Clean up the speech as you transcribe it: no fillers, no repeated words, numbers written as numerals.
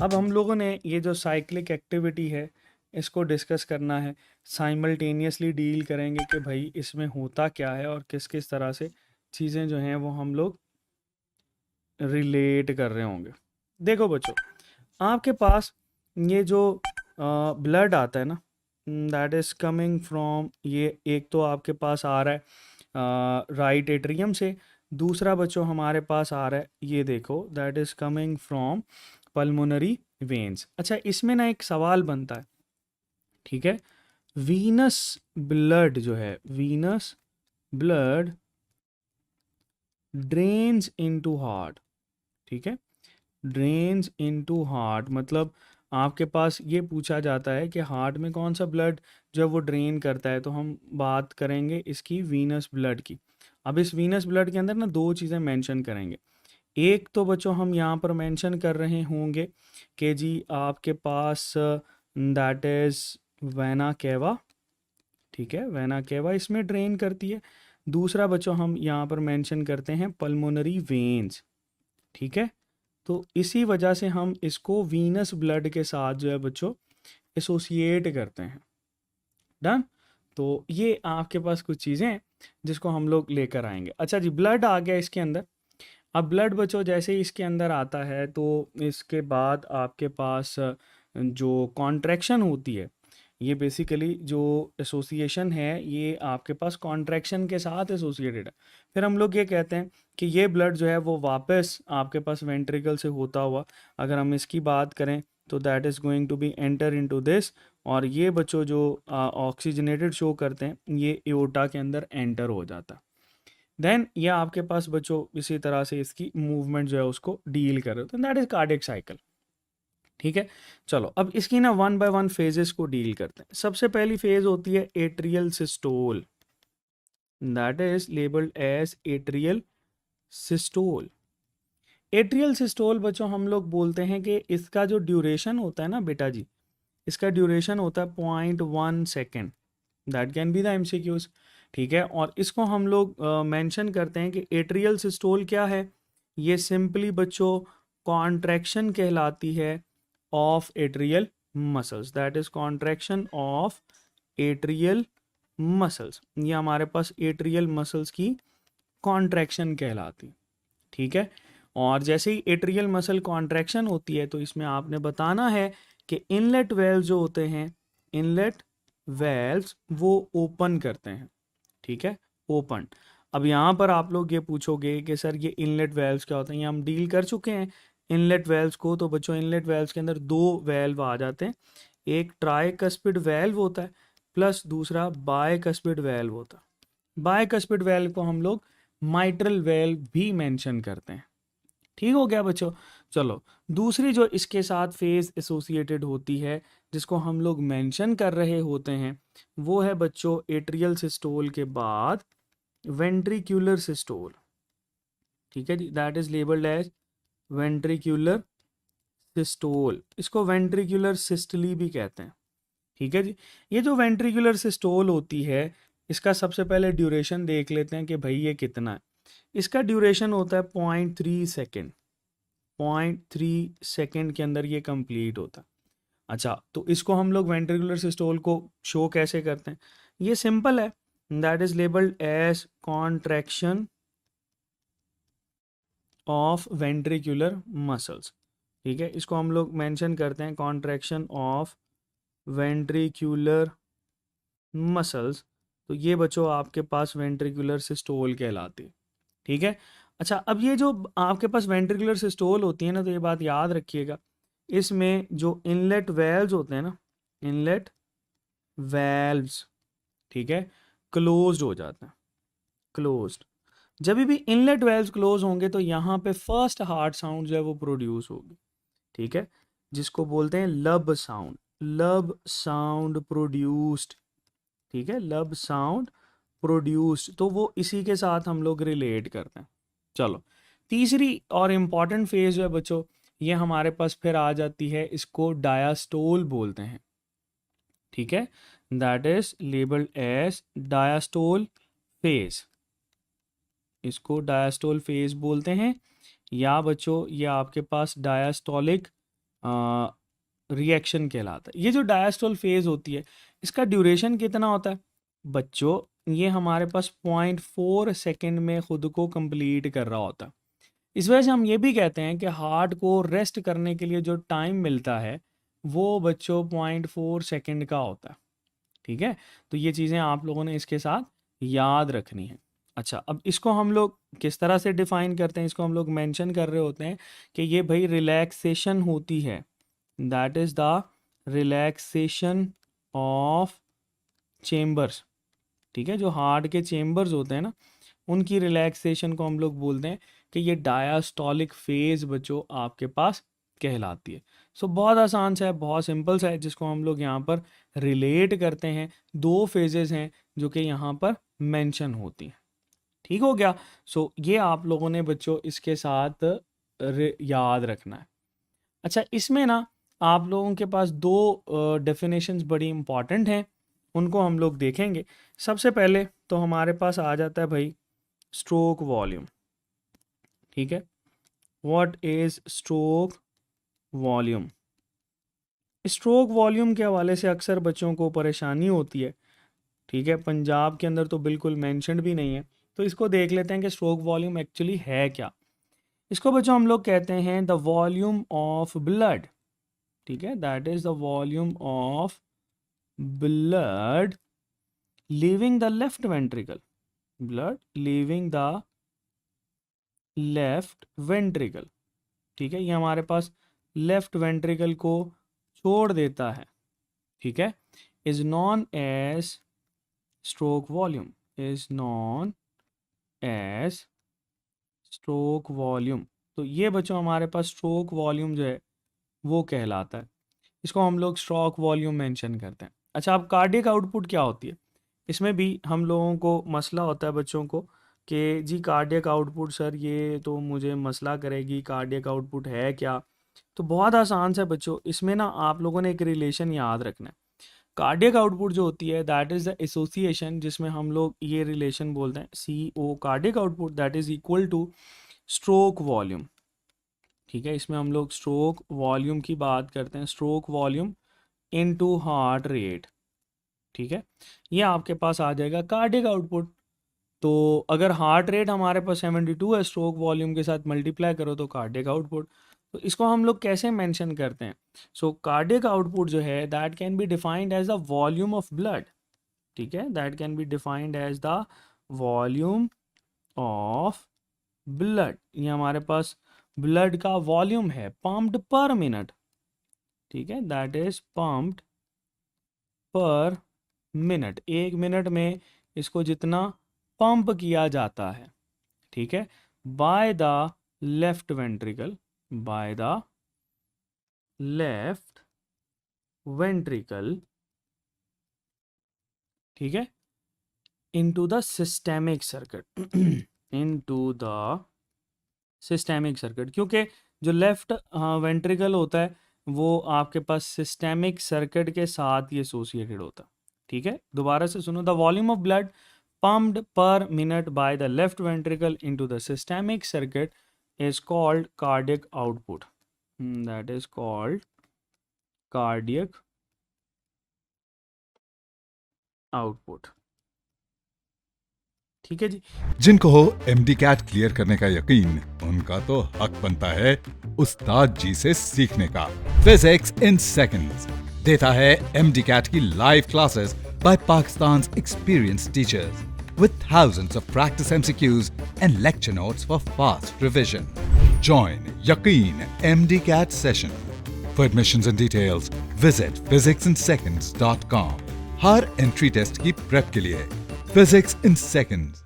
अब हम लोगों ने ये जो साइक्लिक एक्टिविटी है इसको डिस्कस करना है, साइमल्टेनियसली डील करेंगे कि भाई इसमें होता क्या है और किस किस तरह से चीज़ें जो हैं वो हम लोग रिलेट कर रहे होंगे। देखो बच्चों, आपके पास ये जो ब्लड आता है ना, दैट इज़ कमिंग फ्रॉम, ये एक तो आपके पास आ रहा है राइट एट्रियम से, दूसरा बच्चों हमारे पास आ रहा है, ये देखो, that is coming from pulmonary veins. अच्छा, इसमें ना एक सवाल बनता है, ठीक है, वीनस ब्लड जो है, venous blood drains into heart, ठीक है, ड्रेन्स इनटू हार्ट मतलब आपके पास ये पूछा जाता है कि हार्ट में कौन सा ब्लड जो है वो ड्रेन करता है, तो हम बात करेंगे इसकी वीनस ब्लड की। अब इस वीनस ब्लड के अंदर ना दो चीज़ें मेंशन करेंगे। एक तो बच्चों हम यहाँ पर मेंशन कर रहे होंगे कि जी आपके पास दैट इज़ वेना केवा, ठीक है, वेना केवा इसमें ड्रेन करती है। दूसरा बच्चों हम यहाँ पर मेंशन करते हैं पल्मोनरी वेन्स, ठीक है। तो इसी वजह से हम इसको वीनस ब्लड के साथ जो है बच्चों एसोसिएट करते हैं। डन। तो ये आपके पास कुछ चीज़ें हैं जिसको हम लोग लेकर आएंगे। अच्छा जी, ब्लड आ गया इसके अंदर। अब ब्लड बच्चों जैसे ही इसके अंदर आता है तो इसके बाद आपके पास जो कॉन्ट्रैक्शन होती है, ये बेसिकली जो एसोसिएशन है ये आपके पास कॉन्ट्रैक्शन के साथ एसोसिएटेड है। फिर हम लोग ये कहते हैं कि ये ब्लड जो है वो वापस आपके पास वेंट्रिकल से होता हुआ, अगर हम इसकी बात करें तो that is going to be enter into this, और ये बच्चों जो ऑक्सीजनेटेड शो करते हैं ये एओर्टा के अंदर एंटर हो जाता है। देन ये आपके पास बच्चों इसी तरह से इसकी मूवमेंट जो है उसको डील कर रहे होते हैं, दैट इज कार्डियक साइकिल, ठीक है। चलो अब इसकी ना वन बाय वन फेजेस को डील करते हैं। सबसे पहली फेज होती है atrial systole, that is labelled as atrial systole. Atrial systole बच्चों हम लोग बोलते हैं कि इसका जो ड्यूरेशन होता है ना बेटा जी, इसका ड्यूरेशन होता है 0.1 second, that can be the MCQs, ठीक है। और इसको हम लोग मेंशन करते हैं कि एट्रियल सिस्टोल क्या है, ये सिंपली बच्चों कॉन्ट्रैक्शन कहलाती है of atrial muscles, that is contraction of atrial muscles. ये हमारे पास एट्रियल मसल्स की कॉन्ट्रैक्शन कहलाती, ठीक है। और जैसे ही एट्रियल मसल कॉन्ट्रैक्शन होती है तो इसमें आपने बताना है कि इनलेट वेल्व जो होते हैं, इनलेट वेल्व्स वो ओपन करते हैं, ठीक है, ओपन। अब यहाँ पर आप लोग ये पूछोगे कि सर ये इनलेट वेल्व्स क्या होते हैं, ये हम डील कर चुके हैं इनलेट वेल्व्स को। तो बच्चों इनलेट वेल्व्स के अंदर दो वेल्व आ जाते हैं, एक ट्राइकस्पिड वेल्व होता है प्लस दूसरा बायकस्पिड वेल्व होता है। बायकस्पिड वेल्व को हम लोग माइट्रल वेल्व भी मेंशन करते हैं, ठीक हो गया बच्चों। चलो दूसरी जो इसके साथ फेज एसोसिएटेड होती है जिसको हम लोग मेंशन कर रहे होते हैं वो है बच्चों एट्रियल सिस्टोल के बाद वेंट्रिक्यूलर सिस्टोल, ठीक है जी, that is labelled as ventricular systole. इसको वेंट्रिक्यूलर सिस्टली भी कहते हैं, ठीक है जी। ये जो वेंट्रिक्यूलर सिस्टोल होती है इसका सबसे पहले ड्यूरेशन देख लेते हैं कि भाई ये कितना है। इसका ड्यूरेशन होता है 0.3 सेकेंड, 0.3 सेकेंड के अंदर ये कंप्लीट होता है। अच्छा, तो इसको हम लोग वेंट्रिकुलर सिस्टोल को शो कैसे करते हैं, ये सिंपल है, that is labelled as contraction of ventricular muscles, ठीक है। इसको हम लोग मेंशन करते हैं कॉन्ट्रैक्शन ऑफ वेंट्रिकुलर मसल्स। तो ये बच्चों आपके पास वेंट्रिकुलर सिस्टोल कहलाती है, ठीक है। अच्छा, अब ये जो आपके पास वेंट्रिकुलर सिस्टोल होती है ना, तो ये बात याद रखिएगा, इसमें जो इनलेट वेल्व्स होते हैं ना, इनलेट वेल्व्स, ठीक है, क्लोज्ड हो जाते हैं, क्लोज्ड। जब भी इनलेट वेल्व्स क्लोज होंगे तो यहाँ पे फर्स्ट हार्ट साउंड जो है वो प्रोड्यूस होगी, ठीक है, जिसको बोलते हैं लब साउंड, लब साउंड प्रोड्यूस्ड, ठीक है, लब साउंड प्रोड्यूस्ड। तो वो इसी के साथ हम लोग रिलेट करते हैं। चलो तीसरी और इम्पॉर्टेंट फेज जो है बच्चों, ये हमारे पास फिर आ जाती है, इसको डायास्टोल बोलते हैं, ठीक है, that is labelled as diastole phase. इसको डायास्टोल फेज बोलते हैं, या बच्चों ये आपके पास डायास्टोलिक रिएक्शन कहलाता है। ये जो डायस्टोल फेज होती है इसका ड्यूरेशन कितना होता है बच्चों, ये हमारे पास 0.4 सेकेंड में खुद को कंप्लीट कर रहा होता है। इस वजह से हम ये भी कहते हैं कि हार्ट को रेस्ट करने के लिए जो टाइम मिलता है वो बच्चों 0.4 सेकेंड का होता है। ठीक है, तो ये चीज़ें आप लोगों ने इसके साथ याद रखनी है। अच्छा, अब इसको हम लोग किस तरह से डिफाइन करते हैं, इसको हम लोग मेंशन कर रहे होते हैं कि ये भाई रिलैक्सेशन होती है, that is the relaxation of chambers. ठीक है, जो हार्ट के चेम्बर्स होते हैं ना उनकी रिलैक्सेशन को हम लोग बोलते हैं कि ये डायस्टोलिक फेज बच्चों आपके पास कहलाती है। सो बहुत आसान सा है, बहुत सिंपल सा है, जिसको हम लोग यहाँ पर रिलेट करते हैं। दो फेजेस हैं जो कि यहाँ पर मेंशन होती हैं। ठीक हो गया। सो ये आप लोगों ने बच्चों इसके साथ याद रखना है। अच्छा, इसमें ना आप लोगों के पास दो डेफिनेशंस बड़ी इंपॉर्टेंट हैं, उनको हम लोग देखेंगे। सबसे पहले तो हमारे पास आ जाता है भाई स्ट्रोक वॉल्यूम। ठीक है, what is stroke volume. Stroke volume के हवाले से अक्सर बच्चों को परेशानी होती है। ठीक है, पंजाब के अंदर तो बिल्कुल मेंशन भी नहीं है, तो इसको देख लेते हैं कि स्ट्रोक वॉल्यूम एक्चुअली है क्या। इसको बच्चों हम लोग कहते हैं द वॉल्यूम ऑफ ब्लड। ठीक है, that is the volume of blood leaving the left ventricle, blood leaving the left ventricle. ठीक है, ये हमारे पास लेफ्ट वेंट्रिकल को छोड़ देता है। ठीक है, is known as stroke volume, is known as stroke volume. तो ये बच्चों हमारे पास स्ट्रोक वॉल्यूम जो है वो कहलाता है, इसको हम लोग स्ट्रोक वॉल्यूम मेंशन करते हैं। अच्छा, अब कार्डियक आउटपुट क्या होती है, इसमें भी हम लोगों को मसला होता है बच्चों को कि जी कार्डियक आउटपुट सर ये तो मुझे मसला करेगी, कार्डियक आउटपुट है क्या। तो बहुत आसान से बच्चों, इसमें ना आप लोगों ने एक रिलेशन याद रखना है। कार्डियक आउटपुट जो होती है दैट इज़ द एसोसिएशन, जिसमें हम लोग ये रिलेशन बोलते हैं CO, cardiac output that is equal two stroke volume. ठीक है, इसमें हम लोग स्ट्रोक वॉल्यूम की बात करते हैं, stroke volume into heart rate. ठीक है, ये आपके पास आ जाएगा कार्डियक आउटपुट। तो अगर हार्ट रेट हमारे पास 72 है, स्ट्रोक वॉल्यूम के साथ मल्टीप्लाई करो तो कार्डियक आउटपुट। तो इसको हम लोग कैसे मेंशन करते हैं। सो कार्डियक आउटपुट जो है that can be defined as the volume of blood. ठीक है, that can be defined as the volume of blood. ये हमारे पास ब्लड का वॉल्यूम है पम्प्ड पर मिनट। ठीक है, that is pumped per minute, एक मिनट में इसको जितना पंप किया जाता है। ठीक है, by the left ventricle, by the left ventricle. ठीक है, into the systemic circuit, into the systemic circuit, क्योंकि जो लेफ्ट वेंट्रिकल होता है वो आपके पास सिस्टेमिक सर्किट के साथ ही एसोसिएटेड होता है। ठीक है, दोबारा से सुनो, the volume of blood pumped per minute by the left ventricle into the systemic circuit is called cardiac output. That is called cardiac output. ठीक है जी। जिनको हो MD कैट क्लियर करने का यकीन, उनका तो हक बनता है उस्ताद जी से सीखने का। फिजिक्स इन सेकंड्स देता है MD कैट की live classes by Pakistan's experienced teachers with thousands of practice MCQs and lecture notes for fast revision. Join Yaqeen MD CAT session. For admissions and details, visit physicsinseconds.com. हर entry test की prep के लिए Physics in Seconds.